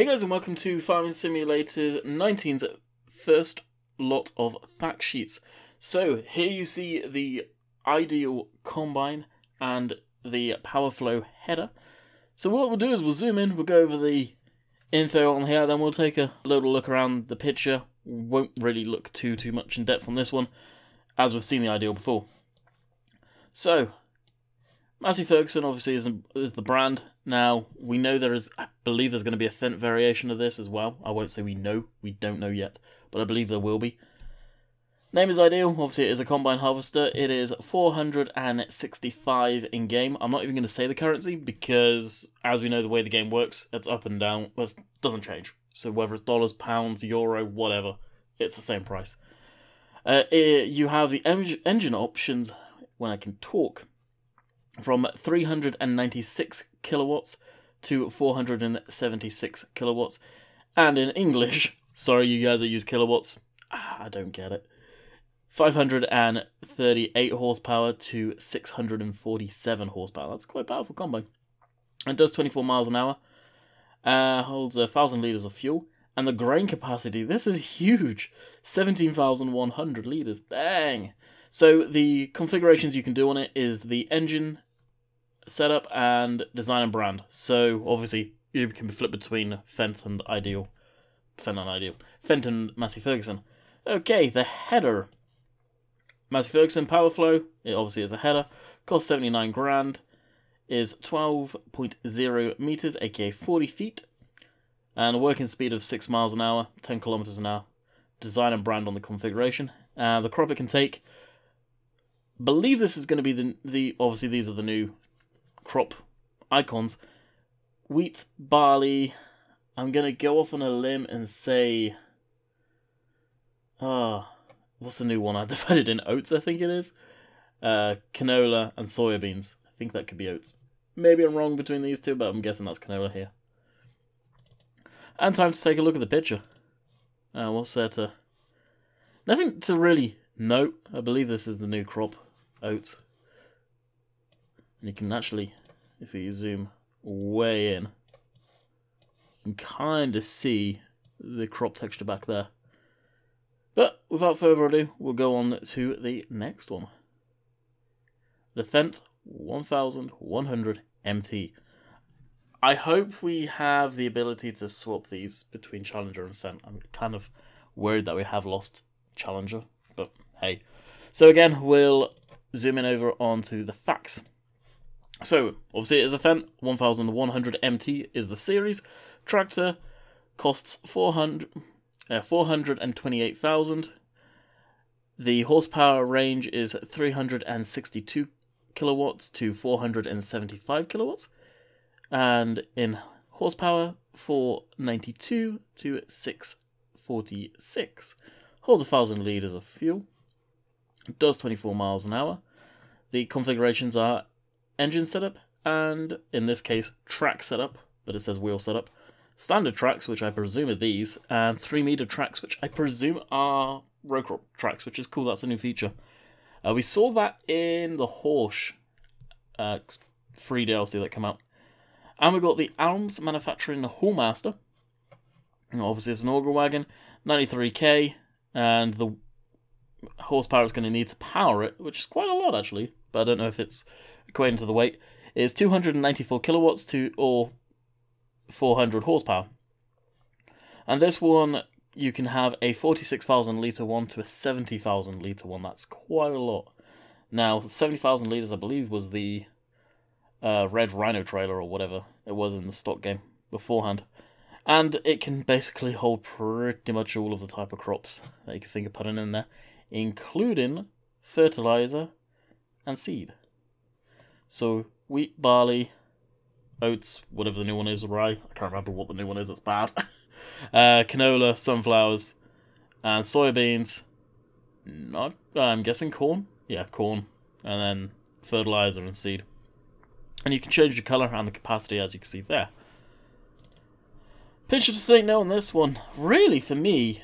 Hey guys, and welcome to Farming Simulator 19's first lot of fact sheets. So here you see the ideal combine and the power flow header. So what we'll do is we'll zoom in, we'll go over the info on here, then we'll take a little look around the picture. Won't really look too much in depth on this one, as we've seen the ideal before. So Massey Ferguson obviously is the brand. Now, we know I believe there's going to be a Fendt variation of this as well. I won't say we don't know yet, but I believe there will be. Name is ideal, obviously it is a combine harvester. It is 465 in game. I'm not even going to say the currency because, as we know the way the game works, it's up and down, well, it doesn't change. So whether it's dollars, pounds, euro, whatever, it's the same price. You have the engine options, when I can talk, from 396 kilowatts to 476 kilowatts. And in English, sorry you guys that use kilowatts, I don't get it, 538 horsepower to 647 horsepower. That's quite a powerful combine. It does 24 miles an hour, holds 1,000 litres of fuel, and the grain capacity, this is huge, 17,100 litres, dang! So the configurations you can do on it is the engine setup and design and brand. So obviously you can flip between Fendt and Massey Ferguson. Okay, the header. Massey Ferguson power flow, it obviously is a header, costs 79 grand, is 12.0 meters, aka 40 feet, and a working speed of 6 miles an hour, 10 kilometers an hour. Design and brand on the configuration. The crop it can take, believe this is going to be the obviously these are the new crop icons. Wheat, barley, I'm going to go off on a limb and say, what's the new one? I divided in oats, I think it is. Canola and soybeans. I think that could be oats. Maybe I'm wrong between these two, but I'm guessing that's canola here. And time to take a look at the picture. What's there to... Nothing to really note. I believe this is the new crop oats. And you can actually, if you zoom way in, you can kind of see the crop texture back there. But without further ado, we'll go on to the next one. The Fendt 1100 MT. I hope we have the ability to swap these between Challenger and Fendt. I'm kind of worried that we have lost Challenger, but hey. So again, we'll zoom in over onto the facts. So, obviously it is a Fendt, 1100 MT is the series. Tractor costs 428,000. The horsepower range is 362 kilowatts to 475 kilowatts. And in horsepower, 492 to 646. Holds 1,000 litres of fuel. Does 24 miles an hour. The configurations are engine setup, and in this case, track setup, but it says wheel setup. Standard tracks, which I presume are these, and 3-meter tracks, which I presume are row crop tracks, which is cool, that's a new feature. We saw that in the Horsch free DLC that came out. And we got the Alms Manufacturing Hallmaster. Obviously it's an auger wagon, 93k, and the horsepower it's going to need to power it, which is quite a lot actually, but I don't know if it's equating to the weight, is 294 kilowatts or 400 horsepower. And this one, you can have a 46,000 litre one to a 70,000 litre one. That's quite a lot. Now, 70,000 litres, I believe, was the Red Rhino trailer or whatever it was in the stock game beforehand. And it can basically hold pretty much all of the type of crops that you can think of putting in there, including fertilizer and seed. So, wheat, barley, oats, whatever the new one is, rye. I can't remember what the new one is, it's bad. Canola, sunflowers, and soybeans. I'm guessing corn? Yeah, corn. And then fertilizer and seed. And you can change the colour and the capacity, as you can see there. Picture to take note on this one. Really, for me,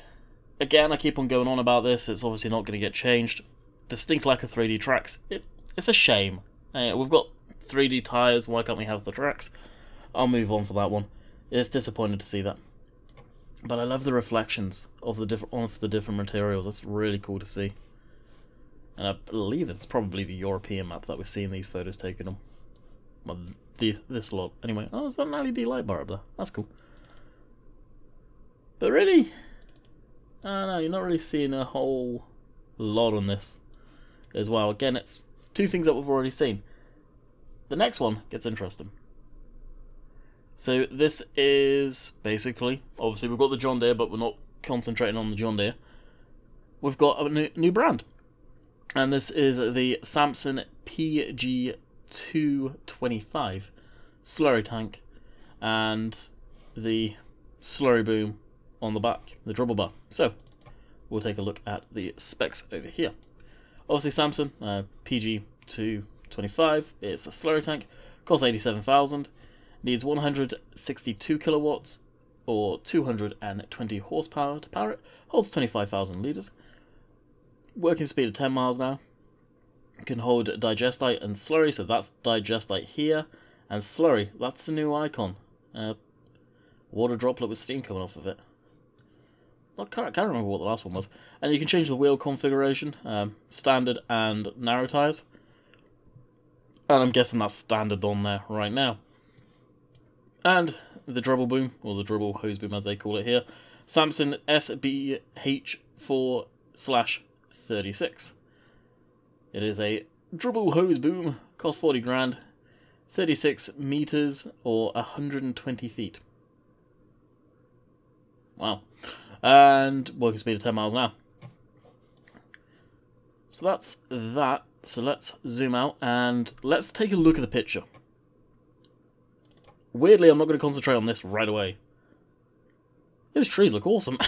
again, I keep on going on about this. It's obviously not going to get changed. Distinct lack of 3D tracks. It's a shame. We've got 3D tyres, why can't we have the tracks? I'll move on for that one. It's disappointing to see that. But I love the reflections of the different materials. That's really cool to see. And I believe it's probably the European map that we're seeing these photos taken on. Well, this lot. Anyway, oh, is that an LED light bar up there? That's cool. But really, I don't know, you're not really seeing a whole lot on this as well. Again, it's two things that we've already seen. The next one gets interesting. So this is basically, obviously we've got the John Deere, but we're not concentrating on the John Deere. We've got a new brand. And this is the Samson PG225 slurry tank. And the slurry boom on the back, the dribble bar. So, we'll take a look at the specs over here. Obviously Samson, PG225, it's a slurry tank, costs 87,000. Needs 162 kilowatts or 220 horsepower to power it. Holds 25,000 litres. Working speed of 10 miles an hour. Can hold digestite and slurry, so that's digestite here. And slurry, that's the new icon. Water droplet with steam coming off of it. I can't remember what the last one was. And you can change the wheel configuration, standard and narrow tyres. And I'm guessing that's standard on there right now. And the dribble boom, or the dribble hose boom as they call it here, Samson SBH4/36. It is a dribble hose boom, costs 40 grand, 36 meters or 120 feet. Wow. And working speed of 10 miles an hour. So that's that. So let's zoom out and let's take a look at the picture. Weirdly, I'm not going to concentrate on this right away. Those trees look awesome.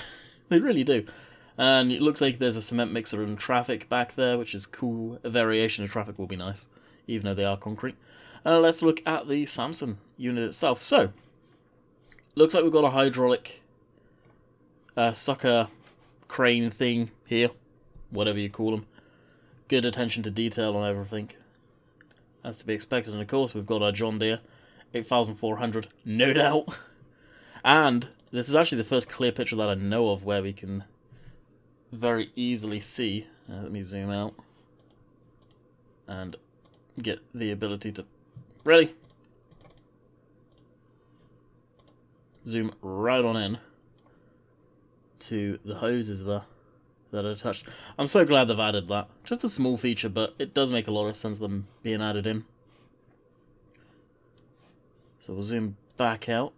They really do. And it looks like there's a cement mixer and traffic back there, which is cool. A variation of traffic will be nice, even though they are concrete. Let's look at the Samson unit itself. So, looks like we've got a hydraulic sucker crane thing here, whatever you call them. Good attention to detail on everything, as to be expected. And of course, we've got our John Deere 8400, no doubt. And this is actually the first clear picture that I know of where we can very easily see. Let me zoom out and get the ability to really zoom right on in to the hoses there that are attached. I'm so glad they've added that. Just a small feature, but it does make a lot of sense them being added in. So we'll zoom back out.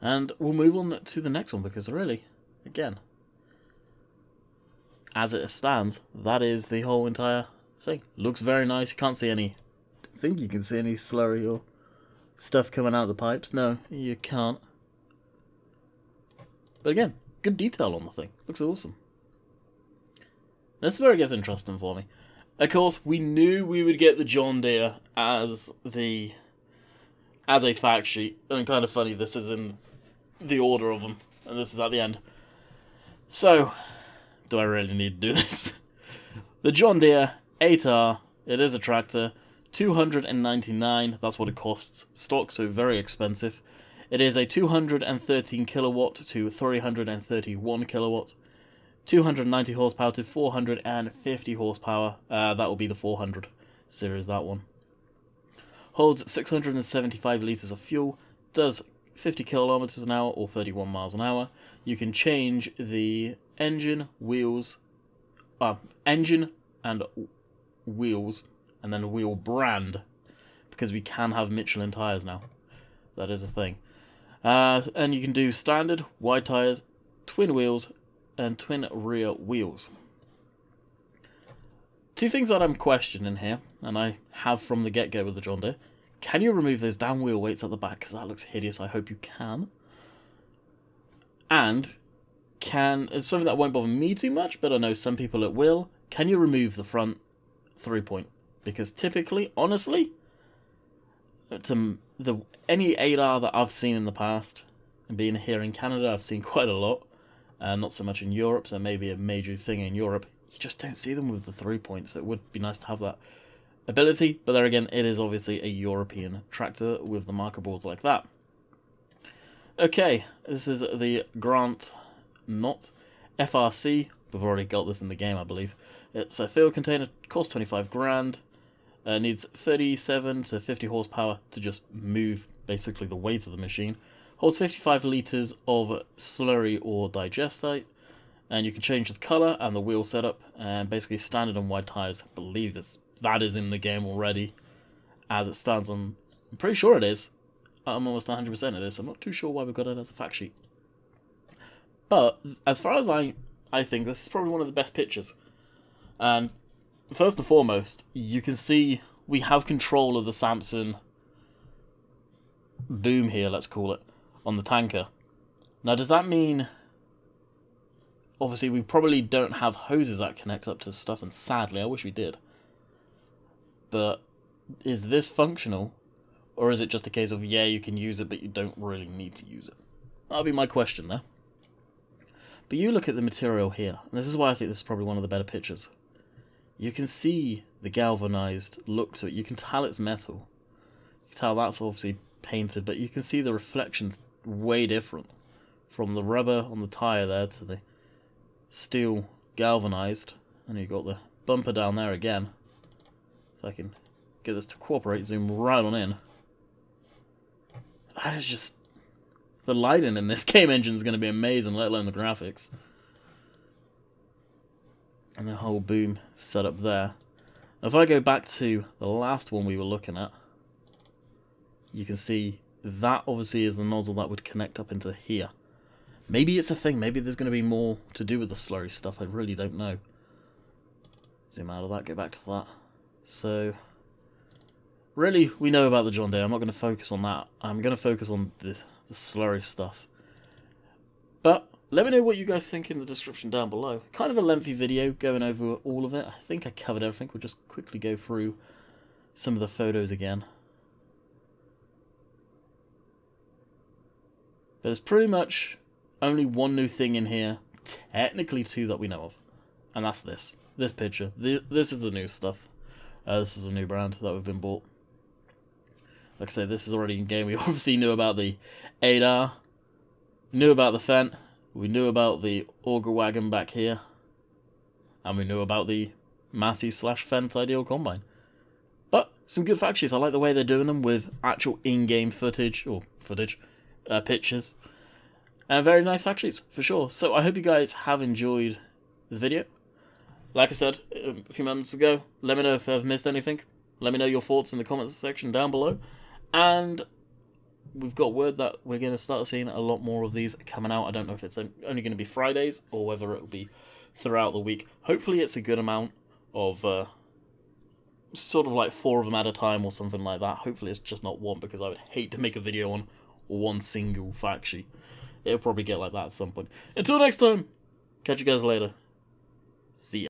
And we'll move on to the next one, because really, again, as it stands, that is the whole entire thing. Looks very nice. You can't see any, I think you can see any slurry or stuff coming out of the pipes. No, you can't. But again, good detail on the thing. Looks awesome. This is where it gets interesting for me. Of course, we knew we would get the John Deere as a fact sheet. And kind of funny, this is in the order of them. And this is at the end. So, do I really need to do this? The John Deere 8R, it is a tractor. $299, that's what it costs stock, so very expensive. It is a 213 kilowatt to 331 kilowatt, 290 horsepower to 450 horsepower. That will be the 400 series, that one. Holds 675 litres of fuel, does 50 kilometers an hour or 31 miles an hour. You can change the engine, wheels, engine and wheels, and then wheel brand, because we can have Michelin tyres now. That is a thing. And you can do standard, wide tyres, twin wheels, and twin rear wheels. Two things that I'm questioning here, and I have from the get-go with the John Deere. Can you remove those damn wheel weights at the back? Because that looks hideous. I hope you can. And it's something that won't bother me too much, but I know some people it will. Can you remove the front 3-point? Because typically, honestly, any 8R that I've seen in the past, and being here in Canada, I've seen quite a lot, not so much in Europe, so maybe a major thing in Europe, you just don't see them with the 3-point, so it would be nice to have that ability, but there again, it is obviously a European tractor with the marker boards like that. Okay, this is the Grant Not FRC. We've already got this in the game, I believe. It's a field container, costs 25 grand. Needs 37 to 50 horsepower to just move basically the weight of the machine. Holds 55 litres of slurry or digestate. And you can change the colour and the wheel setup. And basically standard and wide tyres. I believe that is in the game already. As it stands, I'm pretty sure it is. I'm almost 100% it is. I'm not too sure why we've got it as a fact sheet. But as far as I think this is probably one of the best pictures. And first and foremost, you can see we have control of the Samson boom here, let's call it, on the tanker. Now, does that mean... Obviously, we probably don't have hoses that connect up to stuff, and sadly, I wish we did. But is this functional? Or is it just a case of, yeah, you can use it, but you don't really need to use it? That'll be my question there. But you look at the material here, and this is why I think this is probably one of the better pictures. You can see the galvanized look to it. You can tell it's metal. You can tell that's obviously painted, but you can see the reflections way different. From the rubber on the tire there to the steel galvanized. And you've got the bumper down there again. If I can get this to cooperate, zoom right on in. That is just... The lighting in this game engine is going to be amazing, let alone the graphics. And the whole boom setup there. Now if I go back to the last one we were looking at, you can see that obviously is the nozzle that would connect up into here. Maybe it's a thing, maybe there's going to be more to do with the slurry stuff, I really don't know. Zoom out of that, go back to that. So, really, we know about the John Deere, I'm not going to focus on that. I'm going to focus on the slurry stuff. But, let me know what you guys think in the description down below. Kind of a lengthy video going over all of it. I think I covered everything. We'll just quickly go through some of the photos again. There's pretty much only one new thing in here. Technically two that we know of. And that's this. This picture. This is the new stuff. This is a new brand that we've been bought. Like I say, this is already in game. We obviously knew about the 8R. Knew about the Fendt. We knew about the auger wagon back here. And we knew about the Massey / Fendt Ideal Combine. But, some good fact sheets. I like the way they're doing them with actual in-game footage, or pictures. And very nice fact sheets, for sure. So, I hope you guys have enjoyed the video. Like I said a few moments ago, let me know if I've missed anything. Let me know your thoughts in the comments section down below. And we've got word that we're going to start seeing a lot more of these coming out. I don't know if it's only going to be Fridays or whether it'll be throughout the week. Hopefully it's a good amount of sort of like 4 of them at a time or something like that. Hopefully it's just not one, because I would hate to make a video on one single fact sheet. It'll probably get like that at some point. Until next time, catch you guys later. See ya.